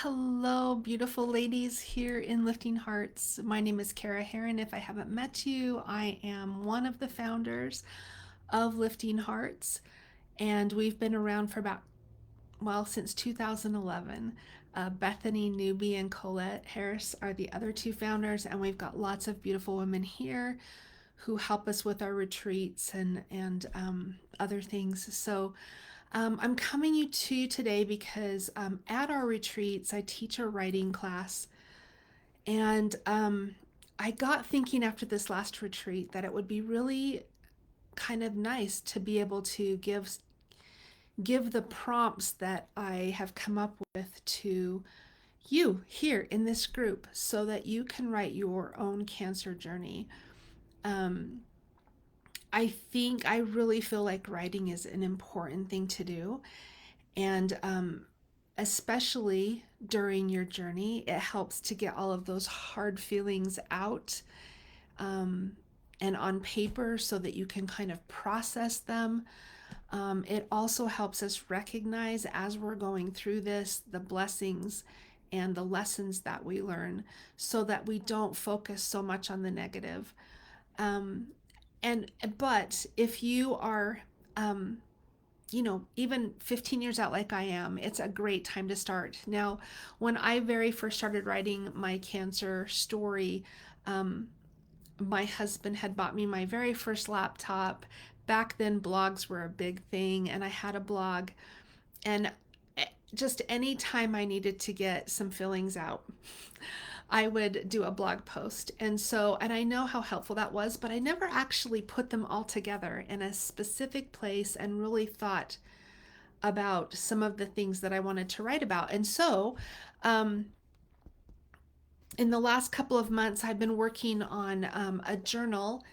Hello, beautiful ladies here in Lifting Hearts. My name is Kara Heron. If I haven't met you, I am one of the founders of Lifting Hearts, and we've been around for since 2011. Bethany Newby and Colette Harris are the other two founders, and we've got lots of beautiful women here who help us with our retreats and other things. I'm coming to you today because at our retreats, I teach a writing class. And I got thinking after this last retreat that it would be really kind of nice to be able to give the prompts that I have come up with to you here in this group so that you can write your own cancer journey. Um, I really feel like writing is an important thing to do. And especially during your journey, it helps to get all of those hard feelings out um, and on paper so that you can kind of process them. It also helps us recognize as we're going through this the blessings and the lessons that we learn so that we don't focus so much on the negative. Um, but if you are even 15 years out like I am, it's a great time to start. Now, when I very first started writing my cancer story, um, my husband had bought me my very first laptop. Back then, blogs were a big thing, and I had a blog. And just any time I needed to get some feelings out, I would do a blog post. And I know how helpful that was, but I never actually put them all together in a specific place and really thought about some of the things that I wanted to write about. Um, in the last couple of months, I've been working on a journal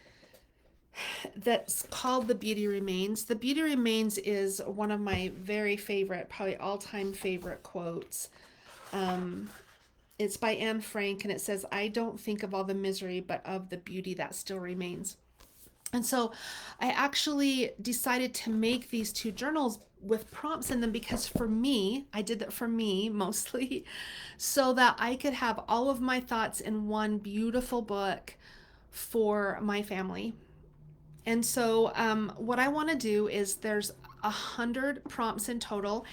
that's called The Beauty Remains. The Beauty Remains is one of my very favorite, probably all time favorite quotes. Um, it's by Anne Frank, and it says, "I don't think of all the misery, but of the beauty that still remains." And so I actually decided to make these two journals with prompts in them because for me, I did that for me mostly, so that I could have all of my thoughts in one beautiful book for my family. What I want to do is there's 100 prompts in total,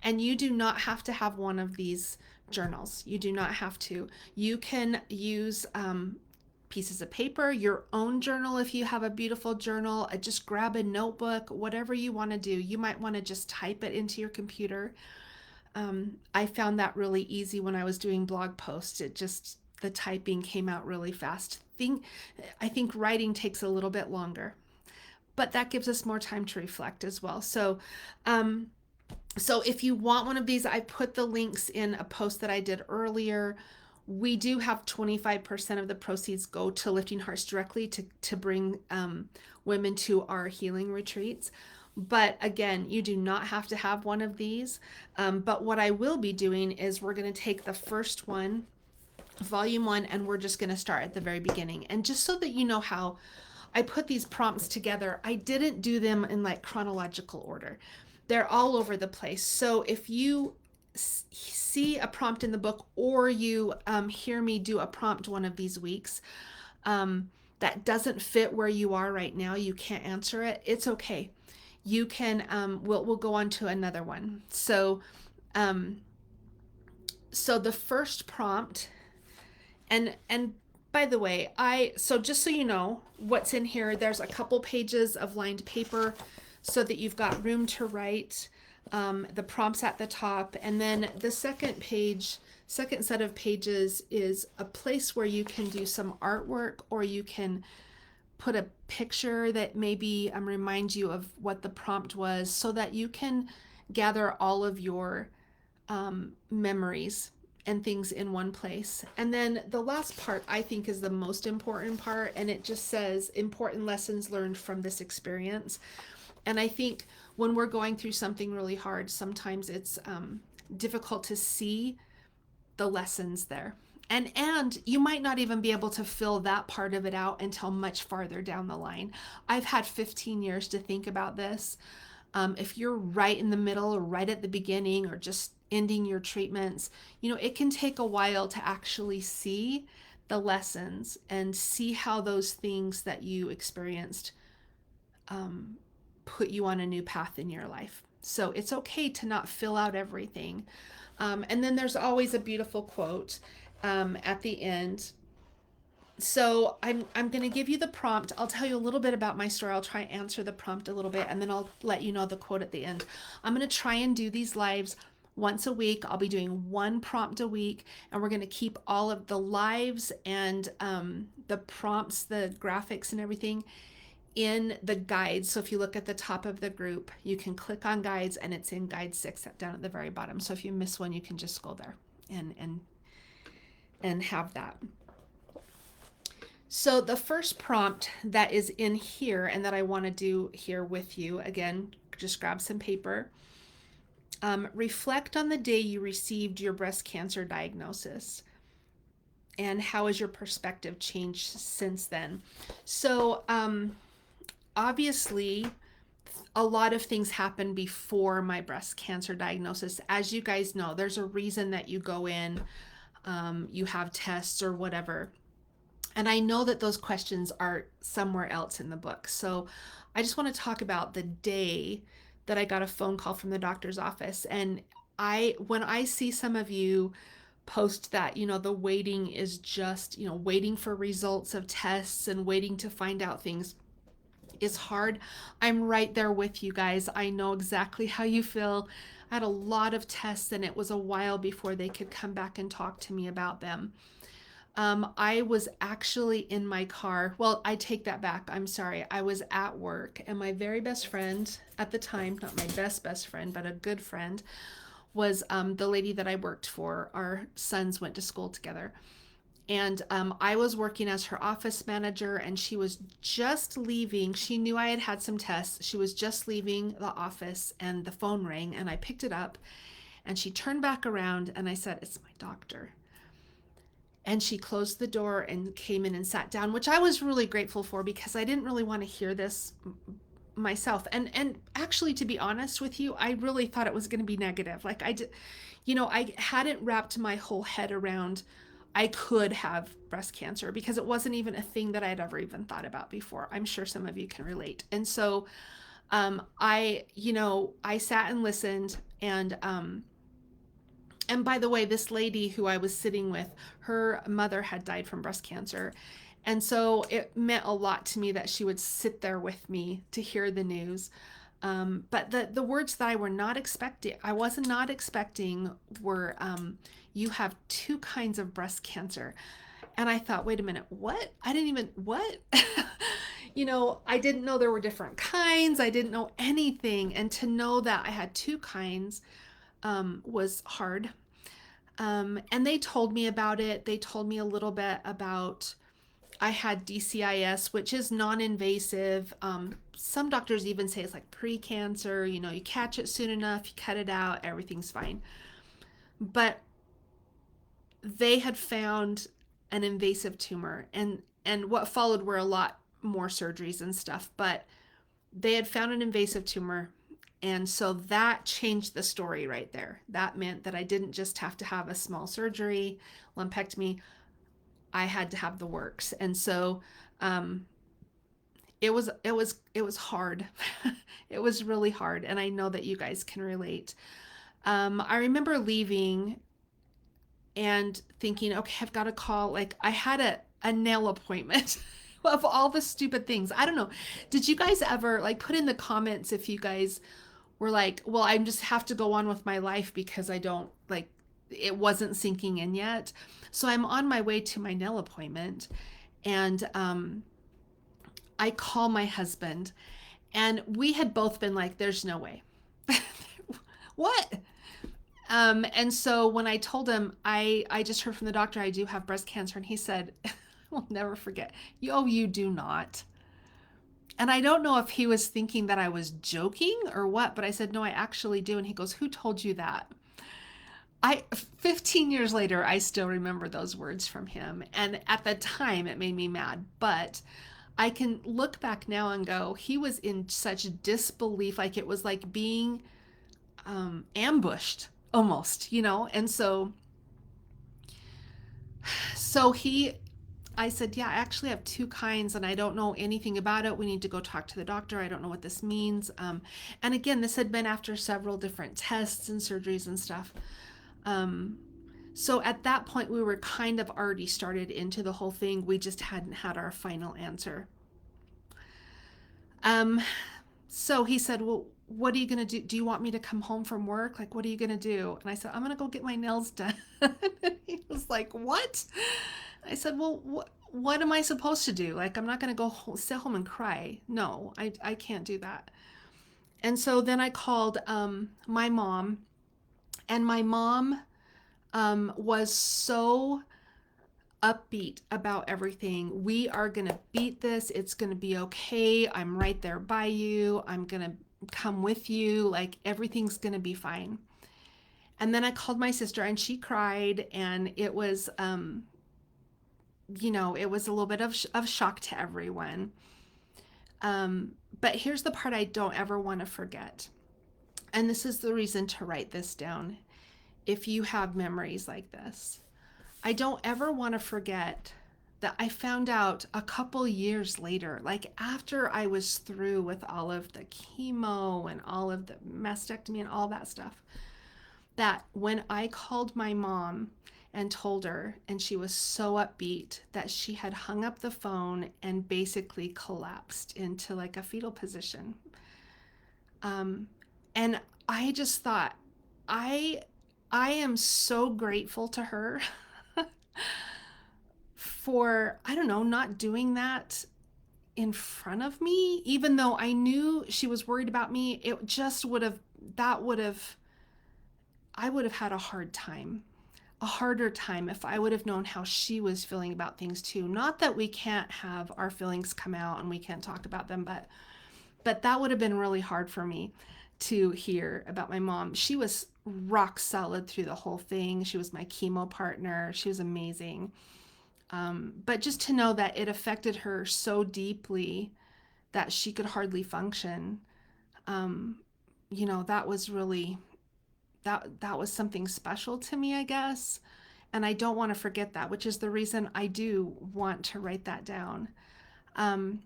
and you do not have to have one of these journals. You do not have to. You can use pieces of paper, your own journal if you have a beautiful journal. Just grab a notebook, whatever you want to do. You might want to just type it into your computer. I found that really easy when I was doing blog posts. The typing came out really fast. I think writing takes a little bit longer, but that gives us more time to reflect as well. Um, so if you want one of these, I put the links in a post that I did earlier. We do have 25% of the proceeds go to Lifting Hearts directly to bring women to our healing retreats. But again, you do not have to have one of these. But what I will be doing is we're going to take the first one, volume one, and we're just going to start at the very beginning. And just so that you know how I put these prompts together, I didn't do them in like chronological order. They're all over the place. So if you see a prompt in the book or you hear me do a prompt one of these weeks that doesn't fit where you are right now, you can't answer it, it's okay. You can we'll go on to another one. Um, so the first prompt, and by the way, just so you know what's in here, there's a couple pages of lined paper so that you've got room to write the prompts at the top. And then the second set of pages is a place where you can do some artwork, or you can put a picture that maybe reminds you of what the prompt was, so that you can gather all of your memories and things in one place. And then the last part I think is the most important part, and it just says important lessons learned from this experience. And I think when we're going through something really hard, sometimes it's difficult to see the lessons there. And you might not even be able to fill that part of it out until much farther down the line. I've had 15 years to think about this. If you're right in the middle or right at the beginning or just ending your treatments, it can take a while to actually see the lessons and see how those things that you experienced um, put you on a new path in your life. So it's okay to not fill out everything. And then there's always a beautiful quote at the end. So I'm going to give you the prompt. I'll tell you a little bit about my story. I'll try and answer the prompt a little bit, and then I'll let you know the quote at the end. I'm going to try and do these lives once a week. I'll be doing one prompt a week, and we're going to keep all of the lives and the prompts, the graphics, and everything in the guides. So if you look at the top of the group, you can click on guides, and it's in guide 6 down at the very bottom. So if you miss one, you can just go there and have that. So the first prompt that is in here and that I want to do here with you, again, just grab some paper. Reflect on the day you received your breast cancer diagnosis, and how has your perspective changed since then? So obviously, a lot of things happened before my breast cancer diagnosis. As you guys know, there's a reason that you go in, you have tests or whatever. And I know that those questions are somewhere else in the book. So I just want to talk about the day that I got a phone call from the doctor's office. And when I see some of you post that, the waiting is just, waiting for results of tests and waiting to find out things is hard. I'm right there with you guys. I know exactly how you feel. I had a lot of tests, and it was a while before they could come back and talk to me about them. I was actually in my car. Well, I take that back. I'm sorry. I was at work, and my very best friend at the time, not my best friend, but a good friend, was the lady that I worked for. Our sons went to school together. And I was working as her office manager, and she was just leaving. She knew I had had some tests. She was just leaving the office, and the phone rang, and I picked it up, and she turned back around, and I said, "It's my doctor." And she closed the door and came in and sat down, which I was really grateful for because I didn't really want to hear this myself. And actually, to be honest with you, I really thought it was going to be negative. Like I did, I hadn't wrapped my whole head around I could have breast cancer because it wasn't even a thing that I'd ever even thought about before. I'm sure some of you can relate. And so I sat and listened, and by the way, this lady who I was sitting with, her mother had died from breast cancer. And so it meant a lot to me that she would sit there with me to hear the news. But the words that I was not expecting were, you have two kinds of breast cancer. And I thought, wait a minute, what? What? I didn't know there were different kinds. I didn't know anything. And to know that I had two kinds was hard. And they told me about it. They told me a little bit about I had DCIS, which is non-invasive. Some doctors even say it's like pre-cancer. You catch it soon enough, you cut it out, everything's fine. But they had found an invasive tumor, and what followed were a lot more surgeries and stuff. But they had found an invasive tumor. And so that changed the story right there. That meant that I didn't just have to have a small surgery, lumpectomy. I had to have the works. And so it was hard. It was really hard. And I know that you guys can relate. I remember leaving and thinking, okay, I've got to call. Like I had a nail appointment. Of all the stupid things. I don't know. Did you guys ever put in the comments if you guys were like, well, I just have to go on with my life because I don't it wasn't sinking in yet. So I'm on my way to my nail appointment, and I call my husband, and we had both been like, there's no way. What? And so when I told him, I just heard from the doctor I do have breast cancer, and he said, I'll never forget, you do not. And I don't know if he was thinking that I was joking or what, but I said, no, I actually do. And he goes, who told you that? 15 years later, I still remember those words from him. And at the time, it made me mad. But I can look back now and go, he was in such disbelief, like it was like being ambushed almost, you know? And so I said, yeah, I actually have two kinds and I don't know anything about it. We need to go talk to the doctor. I don't know what this means. And again, this had been after several different tests and surgeries and stuff. Um, so at that point, we were kind of already started into the whole thing. We just hadn't had our final answer. Um, so he said, well, what are you going to do? Do you want me to come home from work? Like, what are you going to do? And I said, I'm going to go get my nails done. And he was like, what? I said, well, what am I supposed to do? Like, I'm not going to sit home and cry. No, I can't do that. And so then I called my mom, and my mom was so upbeat about everything. We are going to beat this. It's going to be okay. I'm right there by you. I'm going to come with you. Like, everything's going to be fine. And then I called my sister and she cried, and it was, it was a little bit of shock to everyone. But here's the part I don't ever want to forget. And this is the reason to write this down if you have memories like this. I don't ever want to forget that I found out a couple years later, like after I was through with all of the chemo and all of the mastectomy and all that stuff, that when I called my mom and told her, and she was so upbeat that she had hung up the phone and basically collapsed into like a fetal position. And I just thought, I I am so grateful to her for, I don't know, not doing that in front of me, even though I knew she was worried about me. It just would have, that would have, I would have had a hard time, a harder time if I would have known how she was feeling about things too. Not that we can't have our feelings come out and we can't talk about them, but that would have been really hard for me to hear about my mom. She was rock solid through the whole thing. She was my chemo partner. She was amazing. But just to know that it affected her so deeply that she could hardly function, um, that was really, that was something special to me, I guess. And I don't want to forget that, which is the reason I do want to write that down. Um,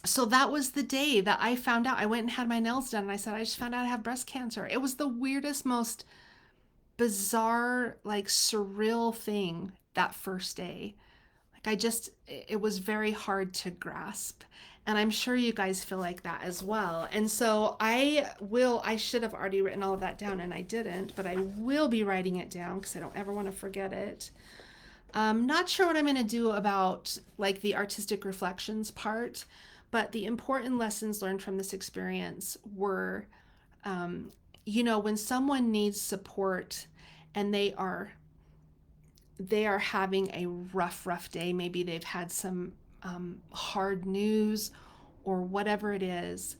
so that was the day that I found out. I went and had my nails done, and I said, I just found out I have breast cancer. It was the weirdest, most bizarre, like surreal thing that first day. Like, it was very hard to grasp. And I'm sure you guys feel like that as well. And so I should have already written all of that down and I didn't, but I will be writing it down because I don't ever want to forget it. I'm not sure what I'm going to do about like the artistic reflections part, but the important lessons learned from this experience were, um, when someone needs support and they are having a rough day. Maybe they've had some hard news or whatever it is.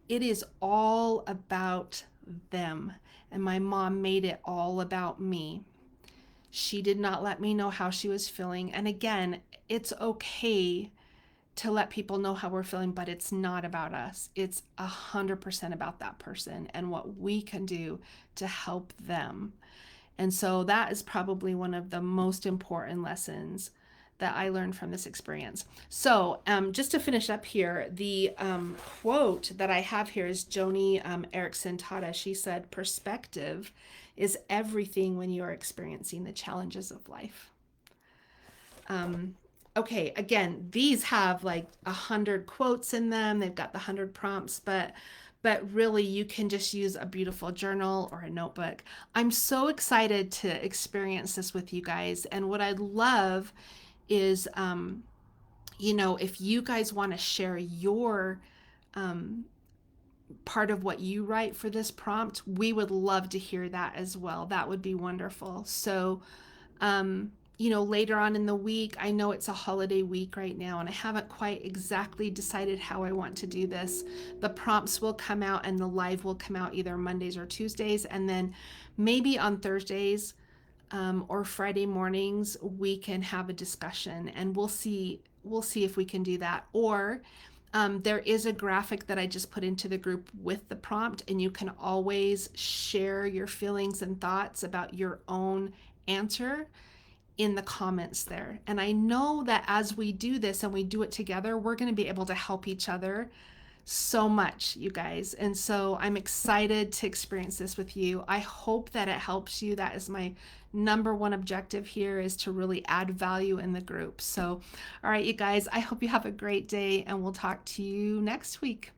It is all about them. And my mom made it all about me. She did not let me know how she was feeling. And again, it's okay to let people know how we're feeling, but it's not about us. It's 100% about that person and what we can do to help them. And so that is probably one of the most important lessons that I learned from this experience. So, just to finish up here, the quote that I have here is Joni Erickson Tada. She said, "Perspective is everything when you are experiencing the challenges of life." Okay, again, these have like 100 quotes in them. They've got the 100 prompts, but really you can just use a beautiful journal or a notebook. I'm so excited to experience this with you guys. And what I'd love is, if you guys want to share your um, part of what you write for this prompt, we would love to hear that as well. That would be wonderful. So, later on in the week, I know it's a holiday week right now, and I haven't quite exactly decided how I want to do this. The prompts will come out and the live will come out either Mondays or Tuesdays, and then maybe on Thursdays or Friday mornings, we can have a discussion and we'll see we'll see if we can do that. Or there is a graphic that I just put into the group with the prompt, and you can always share your feelings and thoughts about your own answer in the comments there. And I know that as we do this and we do it together, we're going to be able to help each other so much, you guys. And so I'm excited to experience this with you. I hope that it helps you. That is my number one objective here, is to really add value in the group. So, all right, you guys, I hope you have a great day, and we'll talk to you next week.